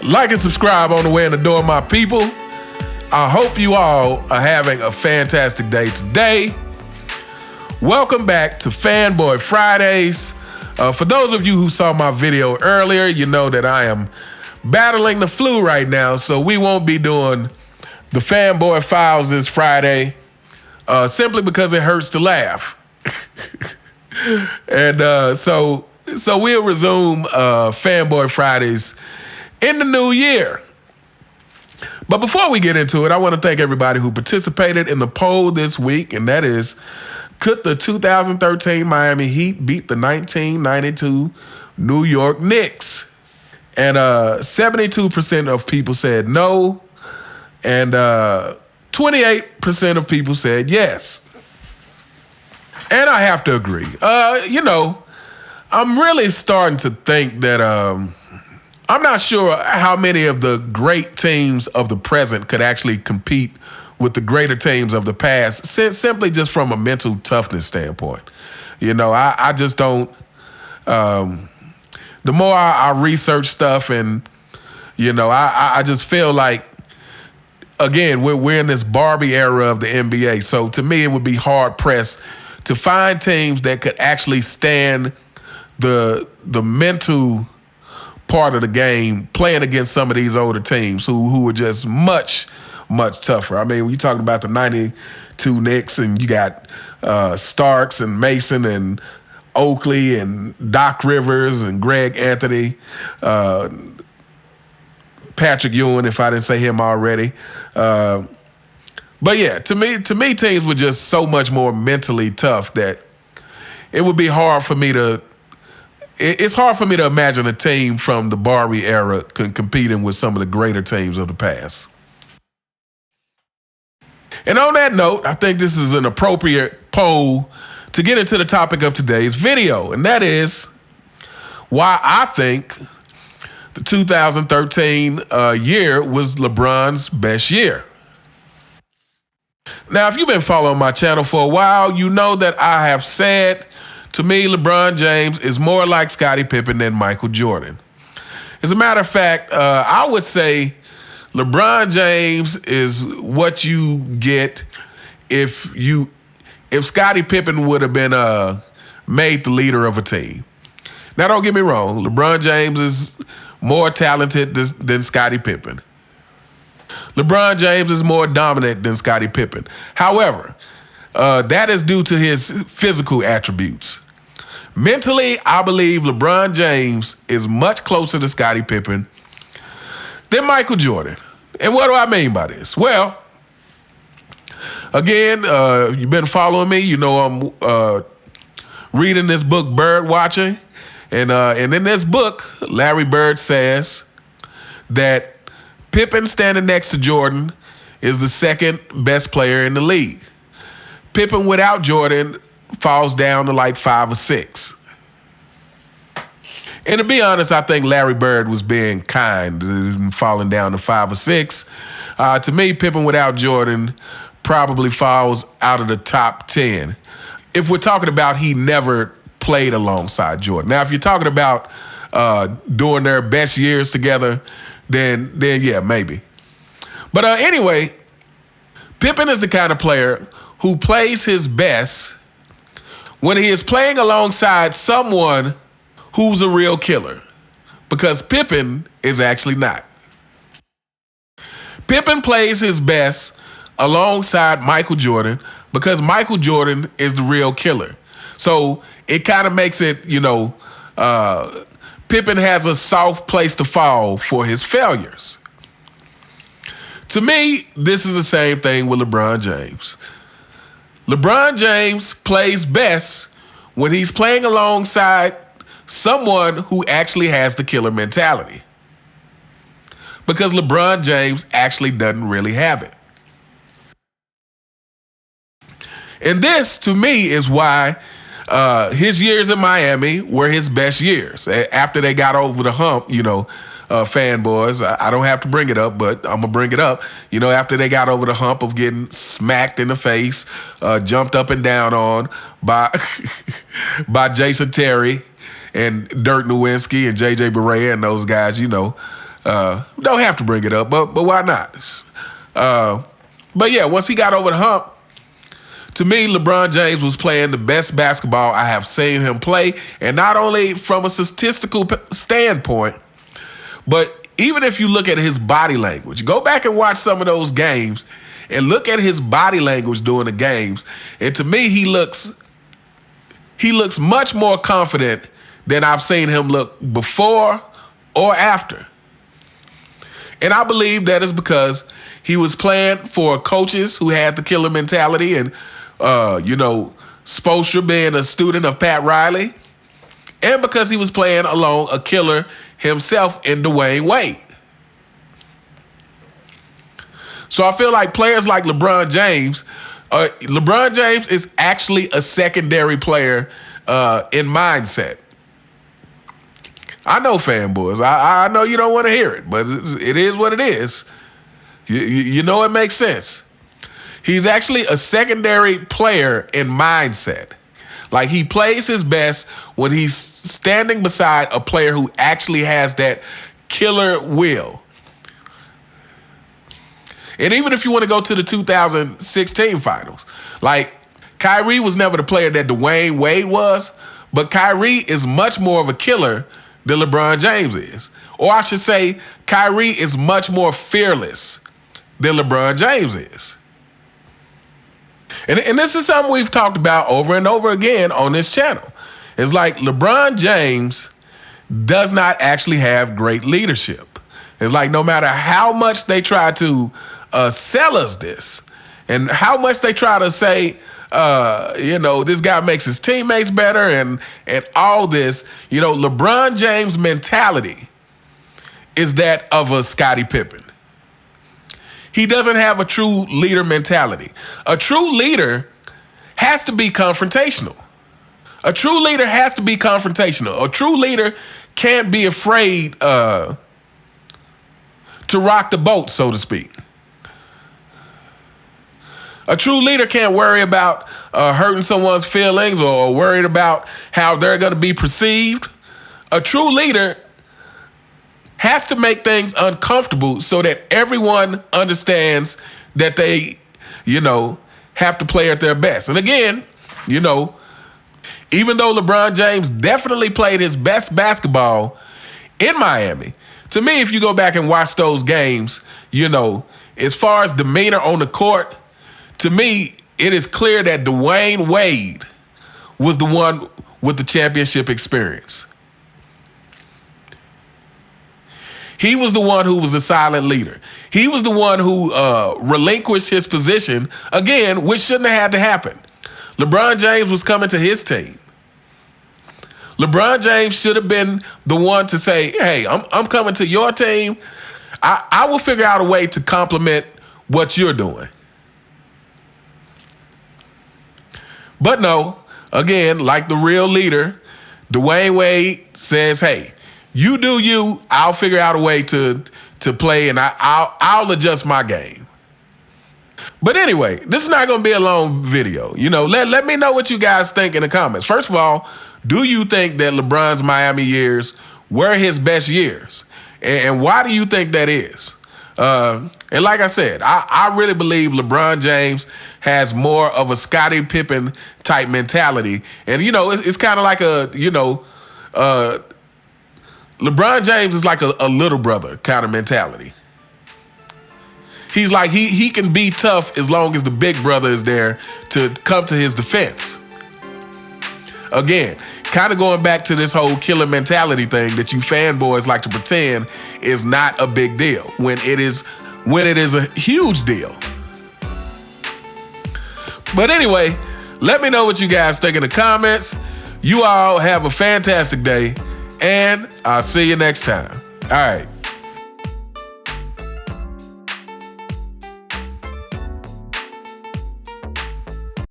Like and subscribe on the way in the door, my people. I hope you all are having a fantastic day today. Welcome back to Fanboy Fridays. For those of you who saw my video earlier, you know that I am battling the flu right now, so we won't be doing the Fanboy Files this Friday, simply because it hurts to laugh. And so we'll resume Fanboy Fridays in the new year. But before we get into it, I want to thank everybody who participated in the poll this week, and that is, could the 2013 Miami Heat beat the 1992 New York Knicks? And 72% of people said no, and 28% of people said yes. And I have to agree. I'm really starting to think that I'm not sure how many of the great teams of the present could actually compete with the greater teams of the past, simply just from a mental toughness standpoint. I just don't. The more I research stuff, and I just feel like, again, we're in this Barbie era of the NBA. So to me, it would be hard pressed to find teams that could actually stand the mental part of the game playing against some of these older teams who were just much tougher. I mean, when you talk about the 92 Knicks, and you got Starks and Mason and Oakley and Doc Rivers and Greg Anthony, Patrick Ewing, if I didn't say him already. But yeah, to me, teams were just so much more mentally tough that it would be hard for me to. It's hard for me to imagine a team from the Barbie era competing with some of the greater teams of the past. And on that note, I think this is an appropriate poll to get into the topic of today's video, and that is why I think the 2013 year was LeBron's best year. Now, if you've been following my channel for a while, you know that I have said, to me, LeBron James is more like Scottie Pippen than Michael Jordan. As a matter of fact, I would say LeBron James is what you get if Scottie Pippen would have been made the leader of a team. Now, don't get me wrong, LeBron James is more talented than Scottie Pippen. LeBron James is more dominant than Scottie Pippen. However, that is due to his physical attributes. Mentally, I believe LeBron James is much closer to Scottie Pippen than Michael Jordan. And what do I mean by this? Well, again, you've been following me. You know I'm reading this book, Bird Watching. And in this book, Larry Bird says that Pippen standing next to Jordan is the second best player in the league. Pippen without Jordan falls down to like 5 or 6. And to be honest, I think Larry Bird was being kind and falling down to 5 or 6. To me, Pippen without Jordan probably falls out of the top 10. If we're talking about he never played alongside Jordan. Now, if you're talking about during their best years together, then yeah, maybe. But anyway, Pippen is the kind of player who plays his best when he is playing alongside someone who's a real killer, because Pippen is actually not. Pippen plays his best alongside Michael Jordan because Michael Jordan is the real killer. So it kind of makes it, Pippen has a soft place to fall for his failures. To me, this is the same thing with LeBron James. LeBron James plays best when he's playing alongside someone who actually has the killer mentality. Because LeBron James actually doesn't really have it. And this, to me, is why his years in Miami were his best years. After they got over the hump, fanboys, I don't have to bring it up, but I'm going to bring it up. After they got over the hump of getting smacked in the face, jumped up and down on by Jason Terry and Dirk Nowitzki and J.J. Barea and those guys, Don't have to bring it up, but why not? But yeah, once he got over the hump, to me, LeBron James was playing the best basketball I have seen him play, and not only from a statistical standpoint, but even if you look at his body language, go back and watch some of those games and look at his body language during the games, and to me, he looks much more confident than I've seen him look before or after. And I believe that is because he was playing for coaches who had the killer mentality, and Spoelstra being a student of Pat Riley, and because he was playing along a killer himself in Dwayne Wade. So I feel like players like LeBron James is actually a secondary player in mindset. I know, fanboys. I know you don't want to hear it, but it is what it is. You know it makes sense. He's actually a secondary player in mindset. Like, he plays his best when he's standing beside a player who actually has that killer will. And even if you want to go to the 2016 finals, like, Kyrie was never the player that Dwayne Wade was, but Kyrie is much more of a killer than LeBron James is. Or I should say, Kyrie is much more fearless than LeBron James is. And this is something we've talked about over and over again on this channel. It's like LeBron James does not actually have great leadership. It's like no matter how much they try to sell us this and how much they try to say, this guy makes his teammates better and all this, LeBron James' mentality is that of a Scottie Pippen. He doesn't have a true leader mentality. A true leader has to be confrontational. A true leader has to be confrontational. A true leader can't be afraid to rock the boat, so to speak. A true leader can't worry about hurting someone's feelings or worried about how they're going to be perceived. A true leader has to make things uncomfortable so that everyone understands that they, have to play at their best. And again, even though LeBron James definitely played his best basketball in Miami, to me, if you go back and watch those games, as far as demeanor on the court, to me, it is clear that Dwayne Wade was the one with the championship experience. He was the one who was a silent leader. He was the one who relinquished his position, again, which shouldn't have had to happen. LeBron James was coming to his team. LeBron James should have been the one to say, hey, I'm coming to your team. I will figure out a way to complement what you're doing. But no, again, like the real leader, Dwayne Wade says, hey, you do you, I'll figure out a way to play, and I'll adjust my game. But anyway, this is not going to be a long video. Let me know what you guys think in the comments. First of all, do you think that LeBron's Miami years were his best years? And why do you think that is? And like I said, I really believe LeBron James has more of a Scottie Pippen type mentality. And, it's kind of like LeBron James is like a little brother kind of mentality. He's like, he can be tough as long as the big brother is there to come to his defense. Again, kind of going back to this whole killer mentality thing that you fanboys like to pretend is not a big deal when it is a huge deal. But anyway, let me know what you guys think in the comments. You all have a fantastic day, and I'll see you next time. All right.